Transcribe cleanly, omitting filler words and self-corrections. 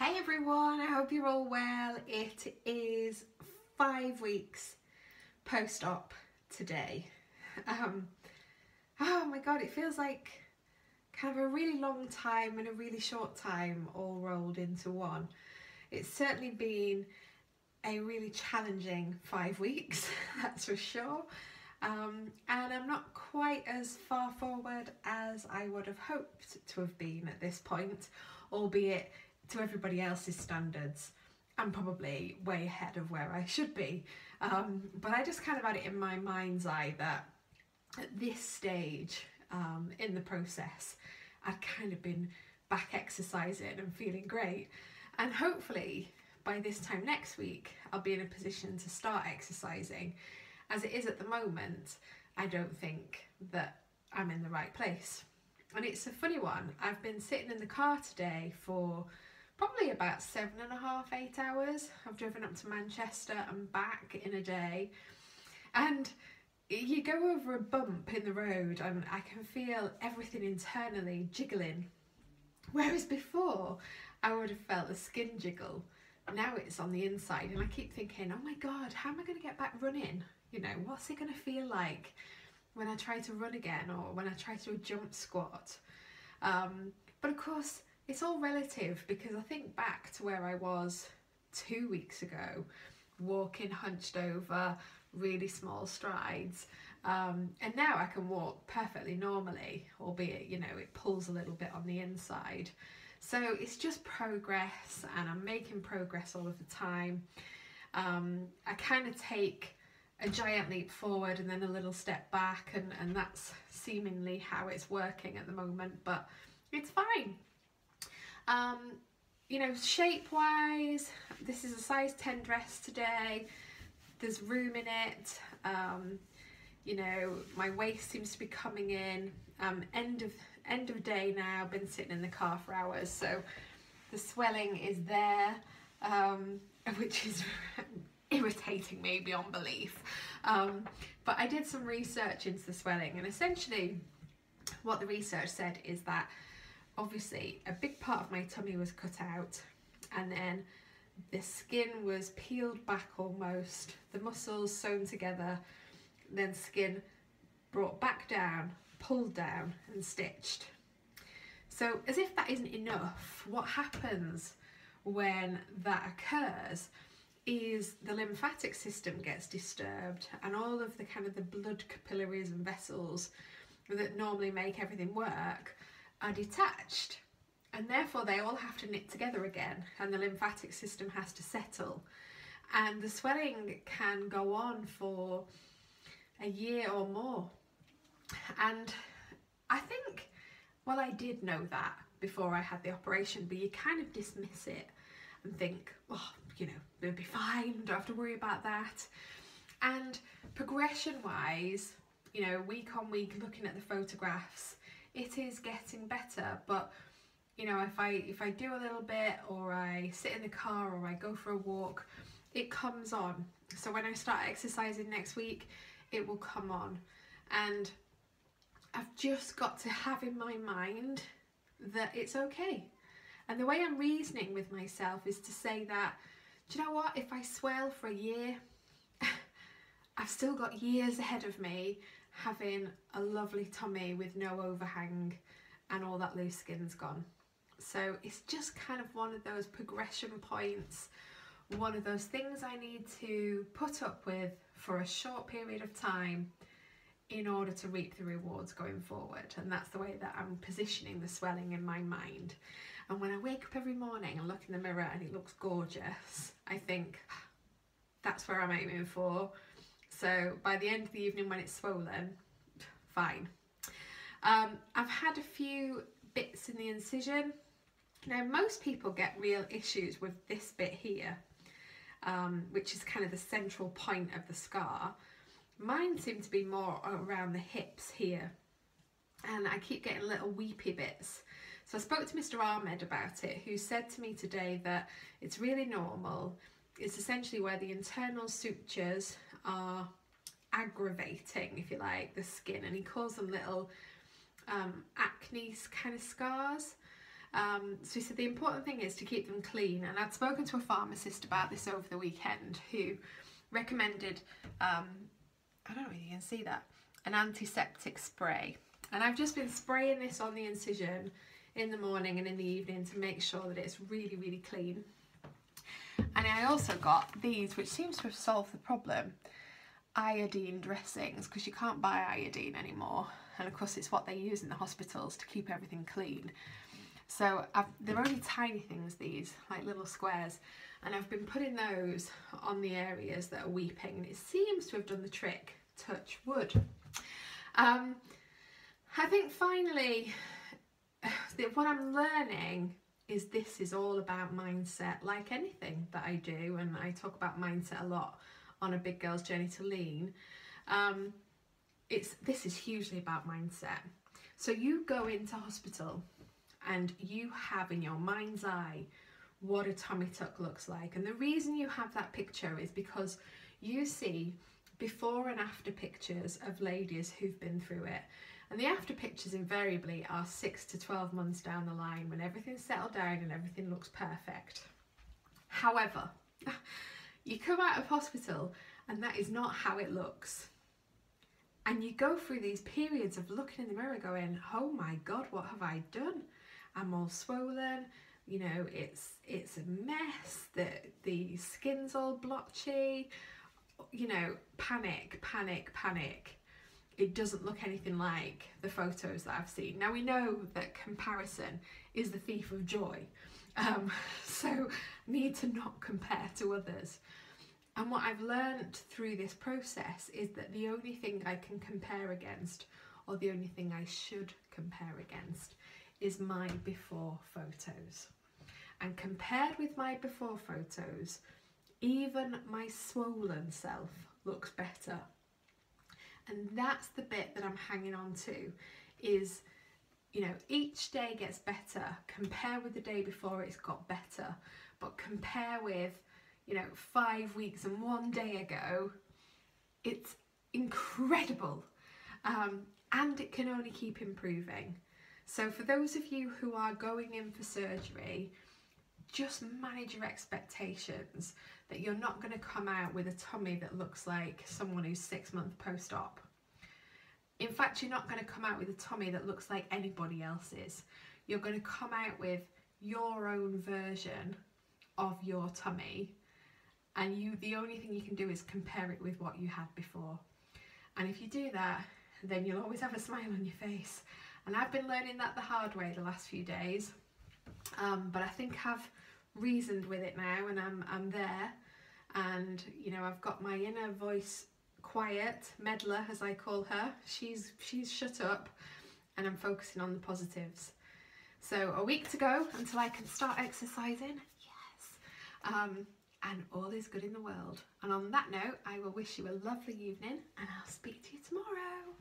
Hey everyone, I hope you're all well. It is 5 weeks post-op today. Oh my god, it feels like kind of a really long time and a really short time all rolled into one. It's certainly been a really challenging 5 weeks, that's for sure. And I'm not quite as far forward as I would have hoped to have been at this point, albeit to everybody else's standards. I'm probably way ahead of where I should be. But I just kind of had it in my mind's eye that at this stage in the process, I'd kind of been back exercising and feeling great. And hopefully by this time next week, I'll be in a position to start exercising. As it is at the moment, I don't think that I'm in the right place. And it's a funny one. I've been sitting in the car today for probably about 7.5, 8 hours. I've driven up to Manchester and back in a day. And you go over a bump in the road and I can feel everything internally jiggling. Whereas before, I would have felt the skin jiggle. Now it's on the inside and I keep thinking, oh my God, how am I going to get back running? You know, what's it going to feel like when I try to run again or when I try to do a jump squat? But of course, it's all relative because I think back to where I was 2 weeks ago, walking hunched over, really small strides. And now I can walk perfectly normally, albeit, you know, it pulls a little bit on the inside. So it's just progress and I'm making progress all of the time. I kind of take a giant leap forward and then a little step back and that's seemingly how it's working at the moment, but it's fine. You know, shape wise, this is a size 10 dress today. There's room in it. You know, my waist seems to be coming in. End of day now, been sitting in the car for hours, so the swelling is there, which is irritating me beyond belief. But I did some research into the swelling, and essentially what the research said is that obviously a big part of my tummy was cut out and then the skin was peeled back almost, the muscles sewn together, then skin brought back down, pulled down and stitched. So as if that isn't enough, what happens when that occurs is the lymphatic system gets disturbed and all of the kind of the blood capillaries and vessels that normally make everything work are detached, and therefore they all have to knit together again and the lymphatic system has to settle, and the swelling can go on for a year or more. And I think, well, I did know that before I had the operation, but you kind of dismiss it and think, oh, you know, it'll be fine, don't have to worry about that. And progression wise, you know, week on week looking at the photographs, it is getting better. But you know, if I do a little bit or I sit in the car or I go for a walk, it comes on. So when I start exercising next week, it will come on. And I've just got to have in my mind that it's okay. And the way I'm reasoning with myself is to say that, do you know what, if I swell for a year, I've still got years ahead of me having a lovely tummy with no overhang and all that loose skin's gone. So it's just kind of one of those progression points, one of those things I need to put up with for a short period of time in order to reap the rewards going forward. And that's the way that I'm positioning the swelling in my mind. And when I wake up every morning and look in the mirror and it looks gorgeous, I think that's where I'm aiming for. So by the end of the evening when it's swollen, fine. I've had a few bits in the incision. Now most people get real issues with this bit here, which is kind of the central point of the scar. Mine seem to be more around the hips here, and I keep getting little weepy bits. So I spoke to Mr. Ahmed about it, who said to me today that it's really normal. It's essentially where the internal sutures are aggravating, if you like, the skin, and he calls them little acne kind of scars. So he said the important thing is to keep them clean, and I'd spoken to a pharmacist about this over the weekend who recommended, I don't know if you can see that, an antiseptic spray. And I've just been spraying this on the incision in the morning and in the evening to make sure that it's really, really clean. And I also got these, which seems to have solved the problem, iodine dressings, because you can't buy iodine anymore. And of course it's what they use in the hospitals to keep everything clean. So they're only tiny things, these, like little squares. And I've been putting those on the areas that are weeping, and it seems to have done the trick, touch wood. I think finally, what I'm learning is this is all about mindset, like anything that I do, and I talk about mindset a lot on A Big Girl's Journey to Lean. This is hugely about mindset. So you go into hospital and you have in your mind's eye what a tummy tuck looks like, and the reason you have that picture is because you see before and after pictures of ladies who've been through it. And the after pictures invariably are 6 to 12 months down the line when everything's settled down and everything looks perfect. However, you come out of hospital and that is not how it looks. And you go through these periods of looking in the mirror going, oh my God, what have I done? I'm all swollen, you know, it's a mess, the skin's all blotchy, you know, panic, panic, panic. It doesn't look anything like the photos that I've seen. Now we know that comparison is the thief of joy, so need to not compare to others. And what I've learned through this process is that the only thing I can compare against, or the only thing I should compare against, is my before photos. And compared with my before photos, even my swollen self looks better. And that's the bit that I'm hanging on to, is, you know, each day gets better. Compare with the day before, it's got better. But compare with, you know, 5 weeks and 1 day ago, it's incredible. And it can only keep improving. So for those of you who are going in for surgery, just manage your expectations that you're not going to come out with a tummy that looks like someone who's 6 months post-op. In fact, you're not going to come out with a tummy that looks like anybody else's. You're going to come out with your own version of your tummy, and the only thing you can do is compare it with what you had before. And if you do that, then you'll always have a smile on your face. And I've been learning that the hard way the last few days, but I think I've reasoned with it now, and I'm there, and you know, I've got my inner voice quiet, meddler as I call her. She's shut up, and I'm focusing on the positives. So a week to go until I can start exercising. Yes. And all is good in the world. And on that note, I will wish you a lovely evening, and I'll speak to you tomorrow.